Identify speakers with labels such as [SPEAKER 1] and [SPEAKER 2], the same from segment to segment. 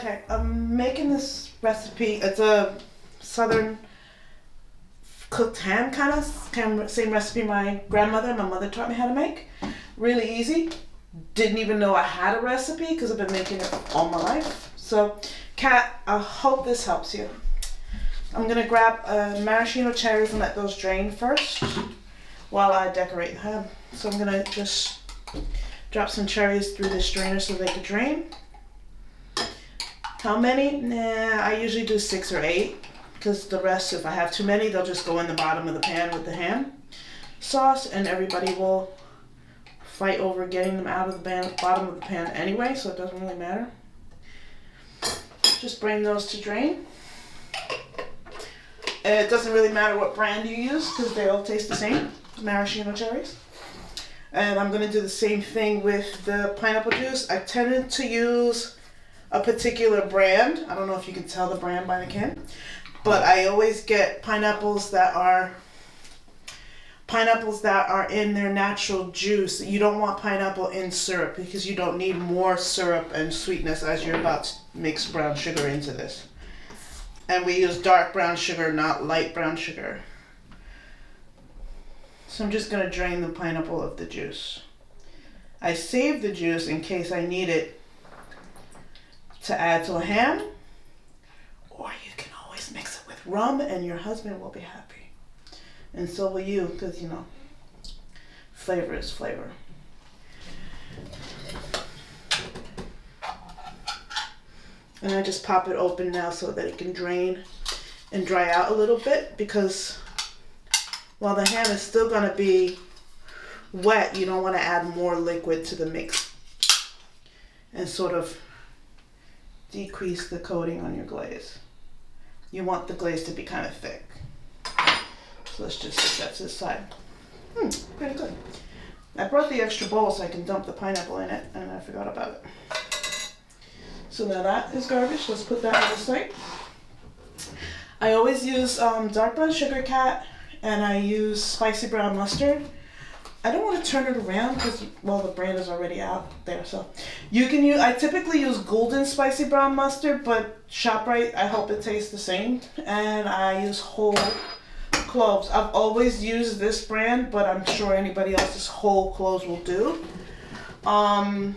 [SPEAKER 1] Okay, I'm making this recipe. It's a southern cooked ham kind of same recipe my grandmother and my mother taught me how to make. Really easy. Didn't even know I had a recipe because I've been making it all my life. So, Kat, I hope this helps you. I'm gonna grab maraschino cherries and let those drain first while I decorate the ham. So I'm gonna just drop some cherries through this strainer so they can drain. How many? Nah, I usually do 6 or 8 because the rest, if I have too many, they'll just go in the bottom of the pan with the ham sauce and everybody will fight over getting them out of the bottom of the pan anyway, so it doesn't really matter. Just bring those to drain. It doesn't really matter what brand you use because they all taste the same, maraschino cherries. And I'm going to do the same thing with the pineapple juice. I tended to use a particular brand. I don't know if you can tell the brand by the can, but I always get pineapples that are in their natural juice. You don't want pineapple in syrup because you don't need more syrup and sweetness as you're about to mix brown sugar into this. And we use dark brown sugar, not light brown sugar. So I'm just gonna drain the pineapple of the juice. I save the juice in case I need it to add to a ham, or you can always mix it with rum and your husband will be happy. And so will you, because you know, flavor is flavor. And I just pop it open now so that it can drain and dry out a little bit, because while the ham is still going to be wet, you don't want to add more liquid to the mix and sort of decrease the coating on your glaze. You want the glaze to be kind of thick. So let's just set that to the side. Pretty good. I brought the extra bowl so I can dump the pineapple in it, and I forgot about it. So now that is garbage. Let's put that on the side. I always use dark brown sugar, Cat, and I use spicy brown mustard. I don't want to turn it around because, well, the brand is already out there. So you can use, I typically use golden spicy brown mustard, but ShopRite, I hope it tastes the same. And I use whole cloves. I've always used this brand, but I'm sure anybody else's whole cloves will do. The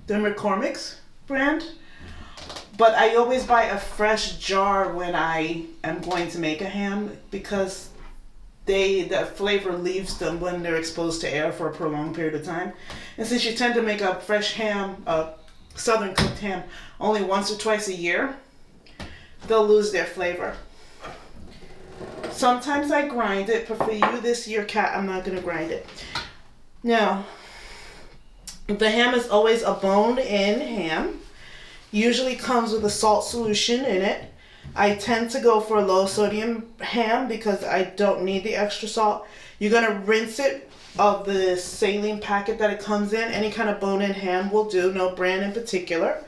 [SPEAKER 1] McCormick's brand, but I always buy a fresh jar when I am going to make a ham because the flavor leaves them when they're exposed to air for a prolonged period of time. And since you tend to make a fresh ham, a southern cooked ham, only once or twice a year, they'll lose their flavor. Sometimes I grind it, but for you this year, Cat, I'm not going to grind it. Now, the ham is always a boned-in ham. Usually comes with a salt solution in it. I tend to go for a low sodium ham because I don't need the extra salt. You're going to rinse it of the saline packet that it comes in. Any kind of bone-in ham will do, no brand in particular.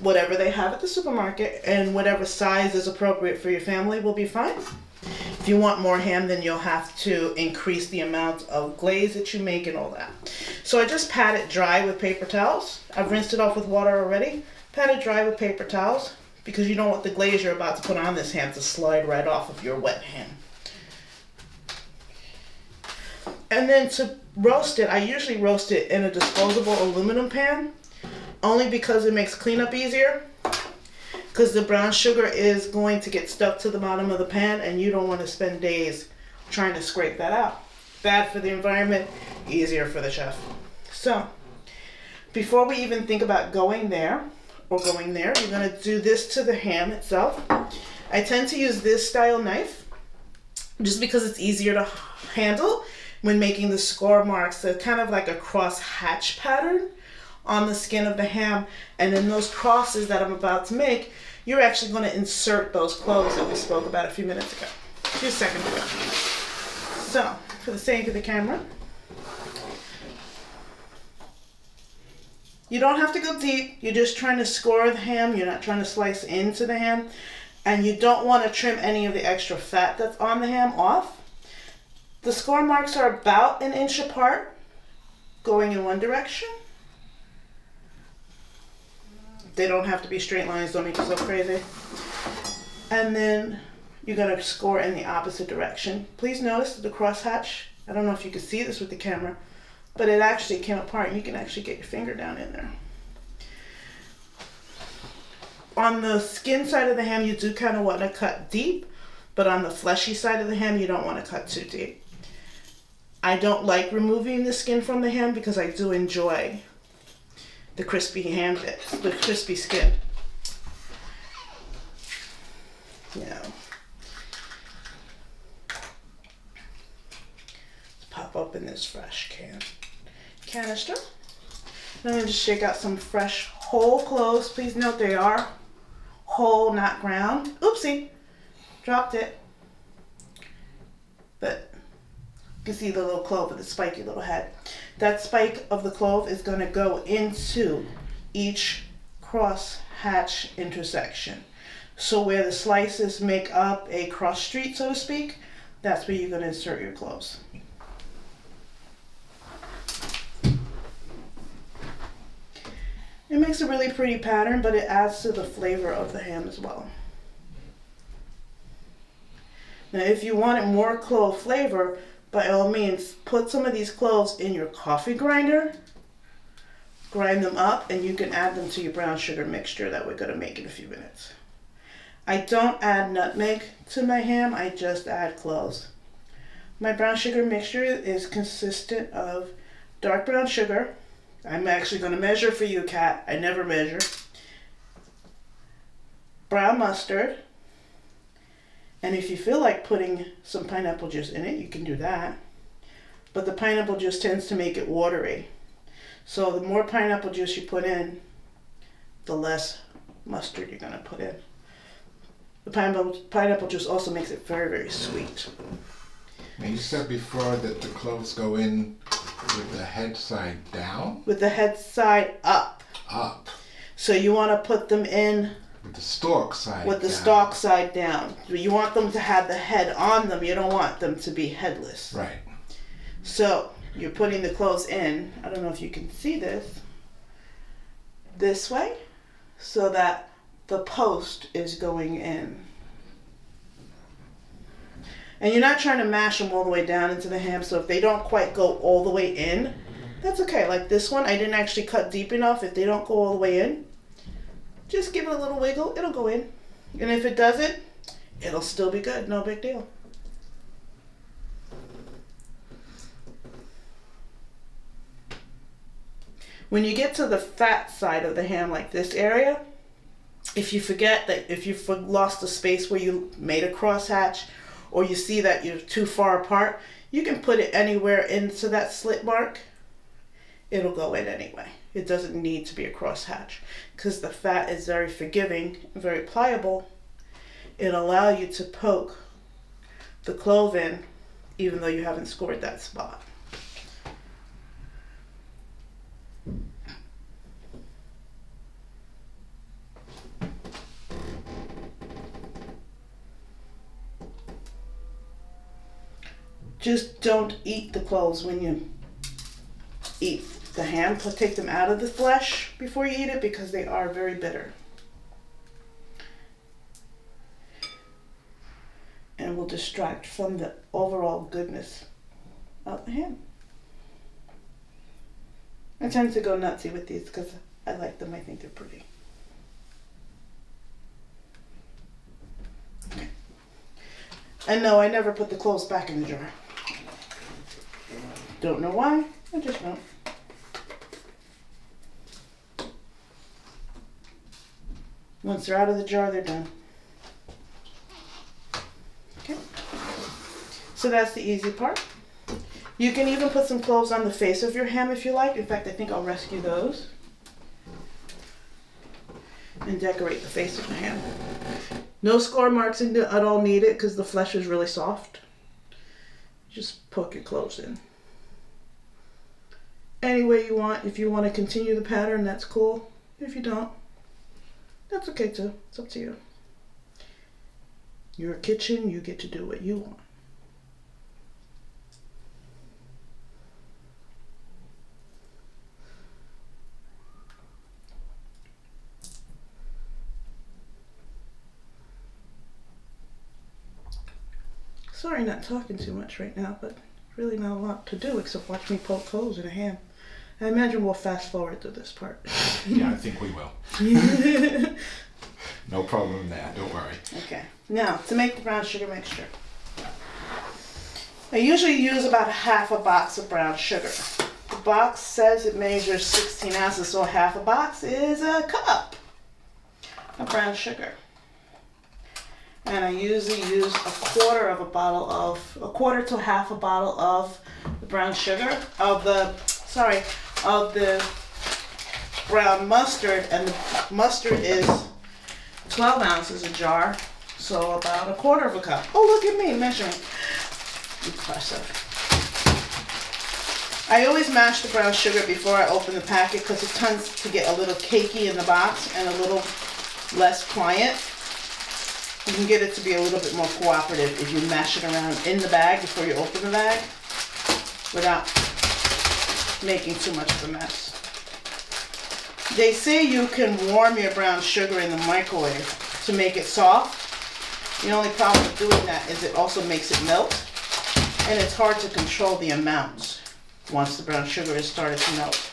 [SPEAKER 1] Whatever they have at the supermarket and whatever size is appropriate for your family will be fine. If you want more ham, then you'll have to increase the amount of glaze that you make and all that. So I just pat it dry with paper towels. I've rinsed it off with water already. Pat it dry with paper towels because you don't want the glaze you're about to put on this ham to slide right off of your wet ham. And then to roast it, I usually roast it in a disposable aluminum pan only because it makes cleanup easier. Because the brown sugar is going to get stuck to the bottom of the pan and you don't want to spend days trying to scrape that out. Bad for the environment, easier for the chef. So, before we even think about going there, we're going to do this to the ham itself. I tend to use this style knife just because it's easier to handle when making the score marks. They're kind of like a cross hatch pattern on the skin of the ham, and then those crosses that I'm about to make, you're actually going to insert those cloves that we spoke about a few minutes ago, a few seconds ago. So, for the sake of the camera, you don't have to go deep. You're just trying to score the ham. You're not trying to slice into the ham, and you don't want to trim any of the extra fat that's on the ham off. The score marks are about 1 inch apart, going in one direction. They don't have to be straight lines, don't make you so crazy. And then you're gonna score in the opposite direction. Please notice the crosshatch. I don't know if you can see this with the camera, but it actually came apart and you can actually get your finger down in there. On the skin side of the ham, you do kind of want to cut deep, but on the fleshy side of the ham, you don't want to cut too deep. I don't like removing the skin from the ham because I do enjoy the crispy ham bits, the crispy skin. Yeah. Let's pop open this fresh canister. I'm going to just shake out some fresh whole cloves. Please note they are whole, not ground. Oopsie, dropped it. But you can see the little clove with the spiky little head. That spike of the clove is going to go into each cross hatch intersection. So where the slices make up a cross street, so to speak, that's where you're going to insert your cloves. It makes a really pretty pattern, but it adds to the flavor of the ham as well. Now, if you wanted more clove flavor, by all means, put some of these cloves in your coffee grinder, grind them up, and you can add them to your brown sugar mixture that we're going to make in a few minutes. I don't add nutmeg to my ham, I just add cloves. My brown sugar mixture is consistent of dark brown sugar. I'm actually going to measure for you, Kat. I never measure. Brown mustard. And if you feel like putting some pineapple juice in it, you can do that. But the pineapple juice tends to make it watery. So the more pineapple juice you put in, the less mustard you're going to put in. The pineapple juice also makes it very, very sweet.
[SPEAKER 2] Now you said before that the cloves go in with the head side down?
[SPEAKER 1] With the head side up.
[SPEAKER 2] Up.
[SPEAKER 1] So you want to put them in
[SPEAKER 2] with the stalk side
[SPEAKER 1] with the
[SPEAKER 2] down.
[SPEAKER 1] stalk side down. You want them to have the head on them. You don't want them to be headless.
[SPEAKER 2] Right.
[SPEAKER 1] So you're putting the cloves in. I don't know if you can see this way, so that the post is going in. And you're not trying to mash them all the way down into the ham, so if they don't quite go all the way in, that's okay. Like this one, I didn't actually cut deep enough. If they don't go all the way in, just give it a little wiggle, it'll go in. And if it doesn't, it'll still be good, no big deal. When you get to the fat side of the ham, like this area, if you forget that, if you've lost the space where you made a crosshatch, or you see that you're too far apart, you can put it anywhere into that slit mark. It'll go in anyway. It doesn't need to be a crosshatch because the fat is very forgiving, very pliable. It'll allow you to poke the clove in even though you haven't scored that spot. Just don't eat the cloves when you eat the ham. Take them out of the flesh before you eat it because they are very bitter. And will distract from the overall goodness of the ham. I tend to go nutsy with these because I like them. I think they're pretty. Okay. And no, I never put the cloves back in the jar. Don't know why, I just don't. Once they're out of the jar, they're done. Okay. So that's the easy part. You can even put some cloves on the face of your ham if you like. In fact, I think I'll rescue those. And decorate the face of the ham. No score marks at all needed because the flesh is really soft. Just poke your cloves in. Any way you want. If you want to continue the pattern, that's cool. If you don't, that's okay too. It's up to you. Your kitchen, you get to do what you want. Sorry, not talking too much right now, but really not a lot to do except watch me poke holes in a ham. I imagine we'll fast forward to this part.
[SPEAKER 2] Yeah, I think we will. No problem there, don't worry.
[SPEAKER 1] Okay, now to make the brown sugar mixture. I usually use about half a box of brown sugar. The box says it measures 16 ounces, so half a box is a cup of brown sugar. And I usually use a quarter to half a bottle of the brown sugar, of the brown mustard, and the mustard is 12 ounces a jar, so about a quarter of a cup. Oh, look at me measuring. Impressive. I always mash the brown sugar before I open the packet because it tends to get a little cakey in the box and a little less pliant. You can get it to be a little bit more cooperative if you mash it around in the bag before you open the bag without making too much of a mess. They say you can warm your brown sugar in the microwave to make it soft. The only problem with doing that is it also makes it melt, and it's hard to control the amounts once the brown sugar is started to melt.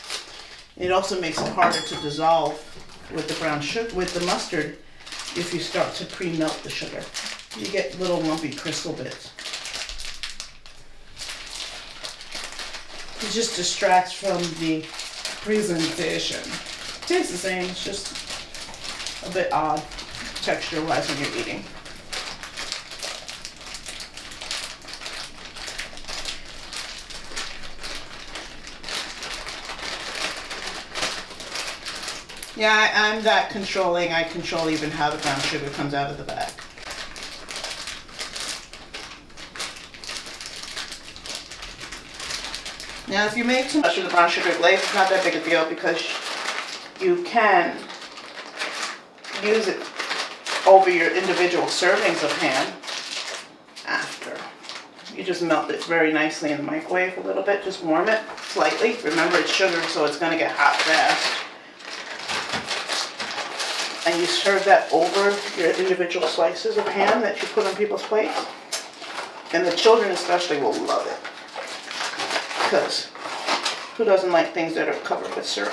[SPEAKER 1] It also makes it harder to dissolve with the brown sugar, with the mustard, if you start to pre-melt the sugar. You get little lumpy crystal bits. It just distracts from the presentation. It tastes the same, it's just a bit odd texture-wise when you're eating. Yeah, I'm that controlling. I control even how the brown sugar comes out of the bag. Now, if you make too much of the brown sugar glaze, it's not that big a deal because you can use it over your individual servings of ham after. You just melt it very nicely in the microwave a little bit, just warm it slightly. Remember, it's sugar, so it's going to get hot fast. And you serve that over your individual slices of ham that you put on people's plates. And the children especially will love it. Because who doesn't like things that are covered with syrup?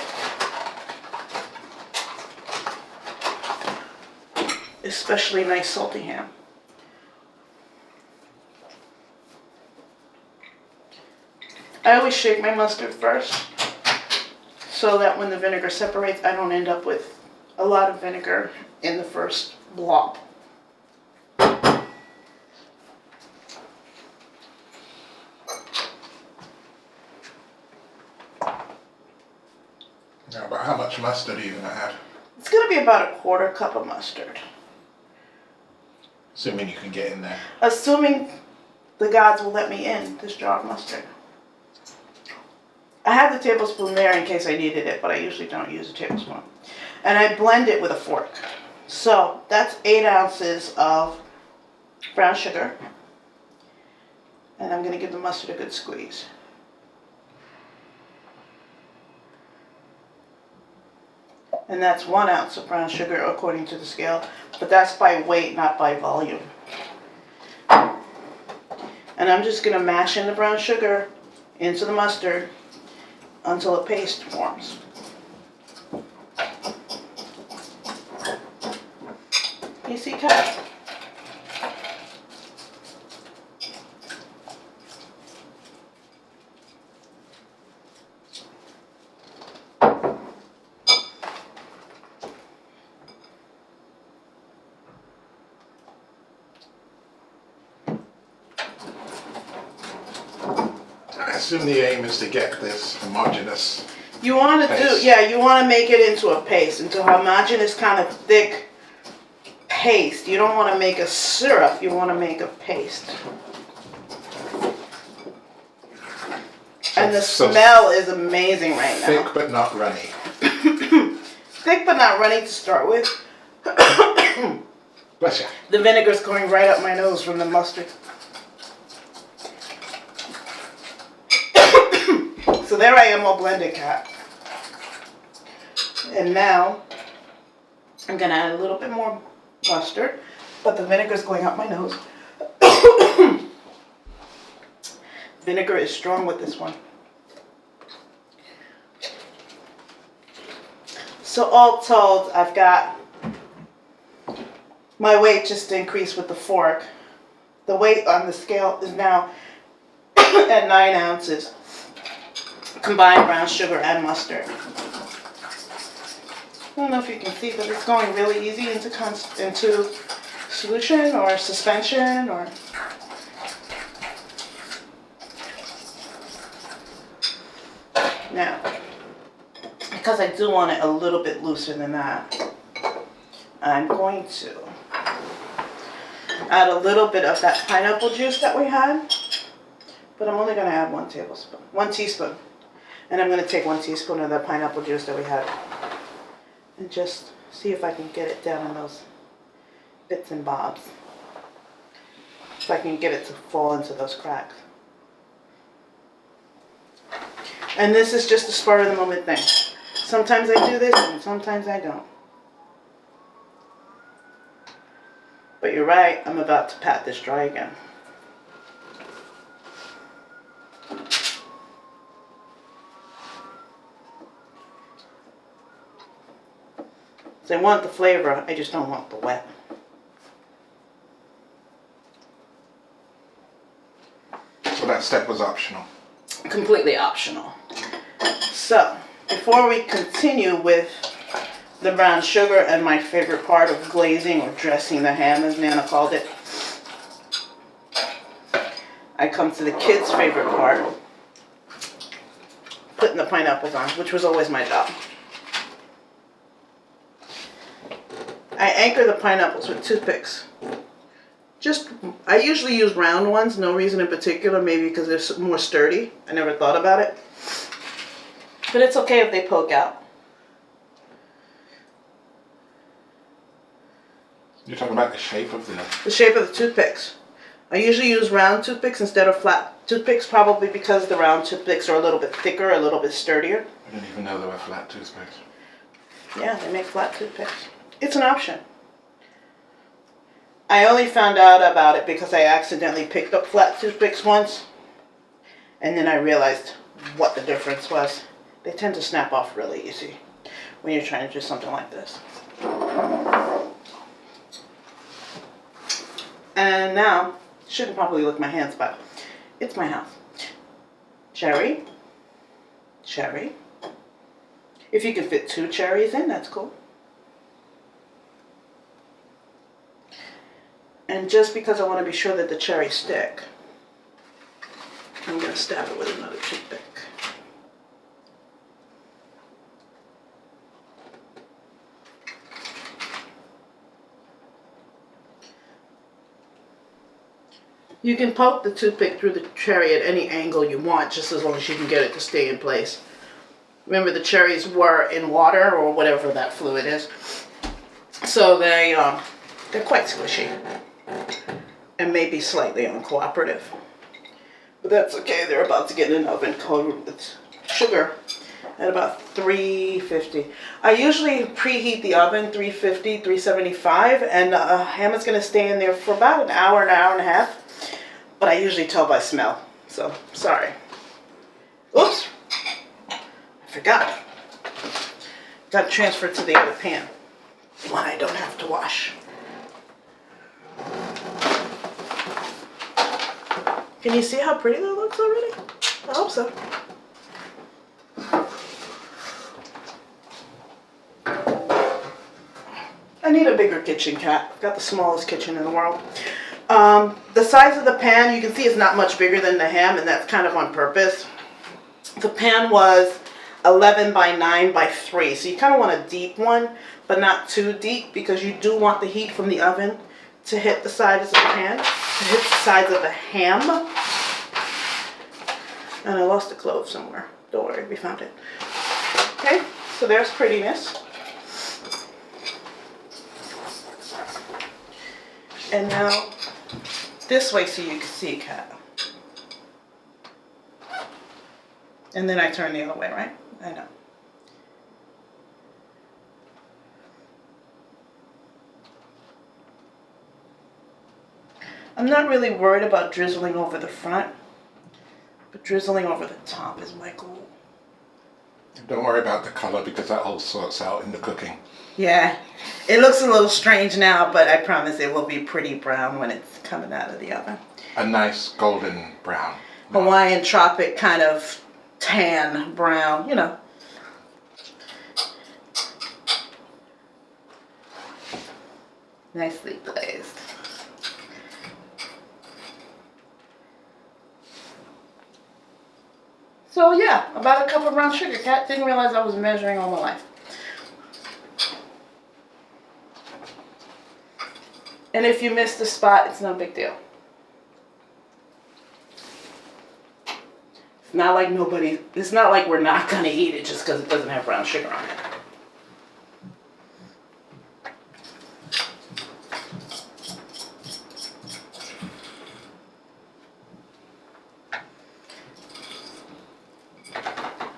[SPEAKER 1] Especially nice salty ham. I always shake my mustard first so that when the vinegar separates, I don't end up with a lot of vinegar in the first blob.
[SPEAKER 2] Now, about how much mustard are you going to add?
[SPEAKER 1] It's going to be about a quarter cup of mustard.
[SPEAKER 2] Assuming you can get in there.
[SPEAKER 1] Assuming the gods will let me in this jar of mustard. I have the tablespoon there in case I needed it, but I usually don't use a tablespoon. And I blend it with a fork. So that's 8 ounces of brown sugar. And I'm going to give the mustard a good squeeze. And that's 1 ounce of brown sugar according to the scale, but that's by weight, not by volume. And I'm just going to mash in the brown sugar into the mustard until a paste forms. You see, Kat?
[SPEAKER 2] I assume the aim is to get this homogeneous.
[SPEAKER 1] You want to do, yeah, you want to make it into a paste, into a homogeneous kind of thick paste. You don't want to make a syrup, you want to make a paste. And the smell is amazing right now.
[SPEAKER 2] Thick but not runny.
[SPEAKER 1] Thick but not runny to start with.
[SPEAKER 2] Bless you.
[SPEAKER 1] The vinegar's going right up my nose from the mustard. So there I am all blended, Kat. And now I'm going to add a little bit more mustard, but the vinegar's going up my nose. Vinegar is strong with this one. So all told, I've got my weight just increased with the fork. The weight on the scale is now at 9 ounces. Combined brown sugar and mustard. I don't know if you can see, but it's going really easy into solution or suspension or. Now, because I do want it a little bit looser than that, I'm going to add a little bit of that pineapple juice that we had, but I'm only going to add 1 teaspoon. And I'm going to take 1 teaspoon of the pineapple juice that we had and just see if I can get it down in those bits and bobs. If I can get it to fall into those cracks. And this is just a spur of the moment thing. Sometimes I do this and sometimes I don't. But you're right, I'm about to pat this dry again. I want the flavor, I just don't want the wet.
[SPEAKER 2] So that step was optional?
[SPEAKER 1] Completely optional. So, before we continue with the brown sugar and my favorite part of glazing or dressing the ham, as Nana called it, I come to the kids' favorite part, putting the pineapples on, which was always my job. I anchor the pineapples with toothpicks. I usually use round ones, no reason in particular, maybe because they're more sturdy. I never thought about it. But it's okay if they poke out.
[SPEAKER 2] You're talking about the shape of the...
[SPEAKER 1] The shape of the toothpicks. I usually use round toothpicks instead of flat toothpicks, probably because the round toothpicks are a little bit thicker, a little bit sturdier.
[SPEAKER 2] I didn't even know there were flat toothpicks.
[SPEAKER 1] Yeah, they make flat toothpicks. It's an option. I only found out about it because I accidentally picked up flat toothpicks once. And then I realized what the difference was. They tend to snap off really easy when you're trying to do something like this. And now, shouldn't probably lick my hands, but it's my house. Cherry. Cherry. If you can fit 2 cherries in, that's cool. And just because I want to be sure that the cherries stick, I'm going to stab it with another toothpick. You can poke the toothpick through the cherry at any angle you want, just as long as you can get it to stay in place. Remember, the cherries were in water or whatever that fluid is, so they're quite squishy and maybe slightly uncooperative. But that's okay, they're about to get in an oven covered with sugar at about 350. I usually preheat the oven 350, 375, and ham is going to stay in there for about an hour and a half. But I usually tell by smell, so sorry. Oops, I forgot. Got to transfer it to the other pan, one I don't have to wash. Can you see how pretty that looks already? I hope so. I need a bigger kitchen, Cat. I've got the smallest kitchen in the world. The size of the pan, you can see, is not much bigger than the ham, and that's kind of on purpose. The pan was 11 by 9 by 3, so you kind of want a deep one, but not too deep, because you do want the heat from the oven to hit the sides of the pan, to hit the sides of the ham. And I lost the clove somewhere. Don't worry, we found it. Okay, so there's prettiness. And now, this way so you can see, Cat. And then I turn the other way, right? I know. I'm not really worried about drizzling over the front. But drizzling over the top is my goal.
[SPEAKER 2] Don't worry about the color because that all sorts out in the cooking.
[SPEAKER 1] Yeah, it looks a little strange now, but I promise it will be pretty brown when it's coming out of the oven.
[SPEAKER 2] A nice golden brown.
[SPEAKER 1] Hawaiian tropic kind of tan brown, you know. Nicely glazed. So yeah, about a cup of brown sugar. Kat didn't realize I was measuring all my life. And if you missed the spot, it's no big deal. It's not like we're not gonna eat it just because it doesn't have brown sugar on it.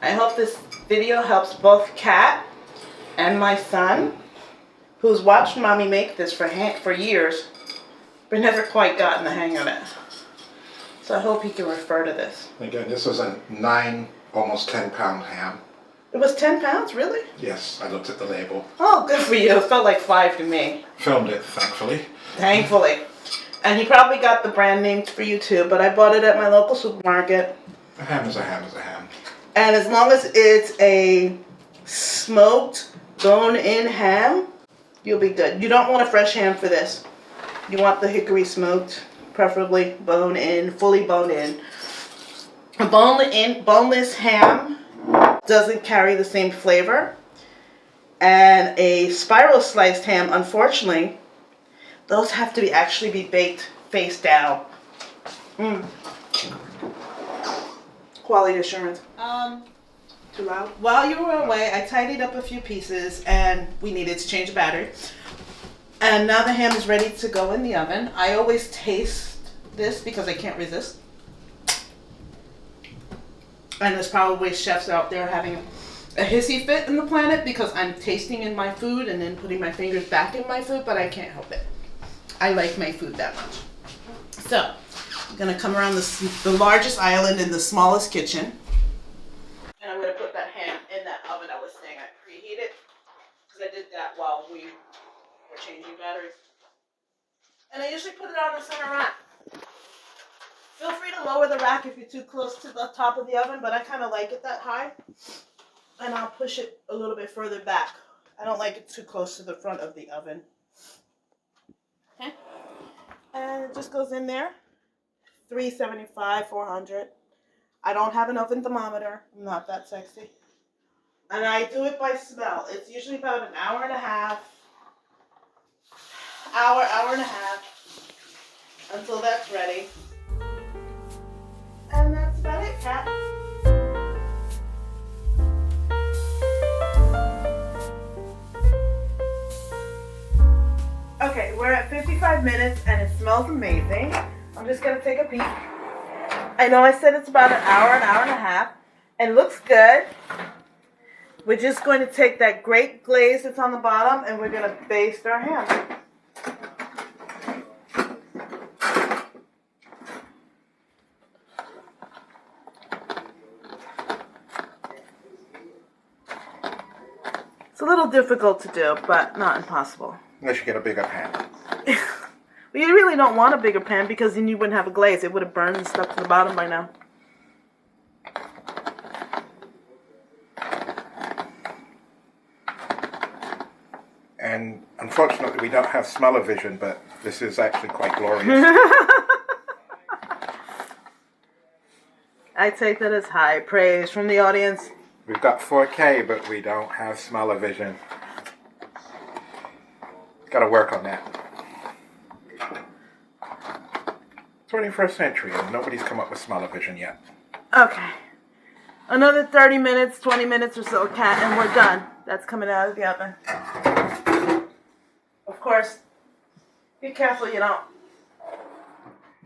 [SPEAKER 1] I hope this video helps both Kat and my son, who's watched Mommy make this for years, but never quite gotten the hang of it. So I hope he can refer to this.
[SPEAKER 2] Again, this was a 9, almost 10-pound ham.
[SPEAKER 1] It was 10 pounds, really?
[SPEAKER 2] Yes, I looked at the label.
[SPEAKER 1] Oh, good for you. It felt like 5 to me.
[SPEAKER 2] Filmed it, thankfully.
[SPEAKER 1] Thankfully. And he probably got the brand names for you too, but I bought it at my local supermarket.
[SPEAKER 2] A ham is a ham is a ham.
[SPEAKER 1] And as long as it's a smoked bone-in ham, you'll be good. You don't want a fresh ham for this. You want the hickory smoked, preferably bone-in, fully bone-in. A boneless ham doesn't carry the same flavor. And a spiral sliced ham, unfortunately, those have to actually be baked face down. Quality assurance. Too loud? While you were away, I tidied up a few pieces and we needed to change the battery. And now the ham is ready to go in the oven. I always taste this because I can't resist. And there's probably chefs out there having a hissy fit in the planet because I'm tasting in my food and then putting my fingers back in my food, but I can't help it. I like my food that much. So, I'm gonna come around the largest island in the smallest kitchen. And I'm gonna put that ham in that oven I was saying I preheated. Because I did that while we were changing batteries. And I usually put it on the center rack. Feel free to lower the rack if you're too close to the top of the oven, but I kind of like it that high. And I'll push it a little bit further back. I don't like it too close to the front of the oven. Okay. And it just goes in there. 375, 400. I don't have an oven thermometer. I'm not that sexy. And I do it by smell. It's usually about an hour and a half. Hour and a half. Until that's ready. And that's about it, Kat. Okay, we're at 55 minutes and it smells amazing. I'm just going to take a peek. I know I said it's about an hour and a half. And looks good. We're just going to take that great glaze that's on the bottom and we're going to baste our ham. It's a little difficult to do, but not impossible.
[SPEAKER 2] Unless you get a bigger pan.
[SPEAKER 1] Well, you really don't want a bigger pan because then you wouldn't have a glaze. It would have burned and stuck to the bottom by now.
[SPEAKER 2] And unfortunately, we don't have smell-o-vision, but this is actually quite glorious.
[SPEAKER 1] I take that as high praise from the audience.
[SPEAKER 2] We've got 4K, but we don't have smell-o-vision. Got to work on that. 21st century, and nobody's come up with smell-o-vision yet.
[SPEAKER 1] Okay. Another 30 minutes, 20 minutes or so, Kat, and we're done. That's coming out of the oven. Of course, be careful you don't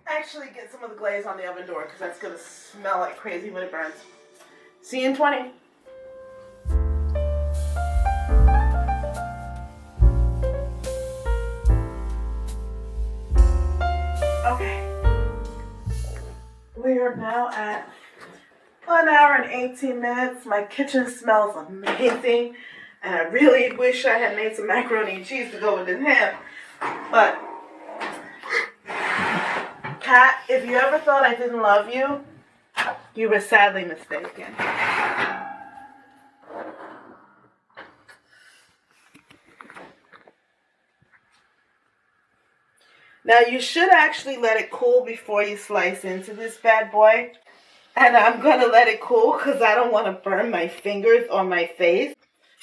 [SPEAKER 1] actually get some of the glaze on the oven door because that's going to smell like crazy when it burns. See you in 20. Okay. We are now at 1 hour and 18 minutes. My kitchen smells amazing. And I really wish I had made some macaroni and cheese to go with this ham. But, Pat, if you ever thought I didn't love you, you were sadly mistaken. Now, you should actually let it cool before you slice into this bad boy. And I'm going to let it cool because I don't want to burn my fingers or my face.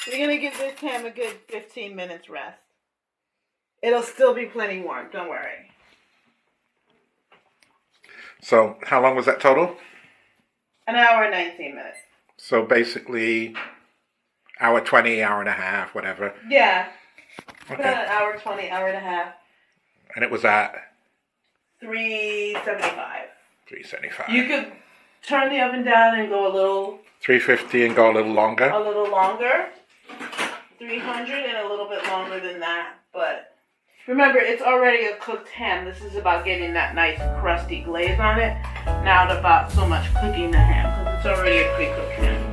[SPEAKER 1] We're going to give this ham a good 15 minutes rest. It'll still be plenty warm, don't worry.
[SPEAKER 2] So, how long was that total?
[SPEAKER 1] 1 hour and 19 minutes.
[SPEAKER 2] So basically, hour 20, hour and a half, whatever.
[SPEAKER 1] Yeah.
[SPEAKER 2] Okay.
[SPEAKER 1] About an hour 20, hour and a half.
[SPEAKER 2] And it was at?
[SPEAKER 1] 375.
[SPEAKER 2] 375.
[SPEAKER 1] You could turn the oven down and go a little...
[SPEAKER 2] 350 and go a little longer?
[SPEAKER 1] A little longer. 300 and a little bit longer than that. But remember, it's already a cooked ham. This is about getting that nice crusty glaze on it. Not about so much cooking the ham, because it's already a pre-cooked ham.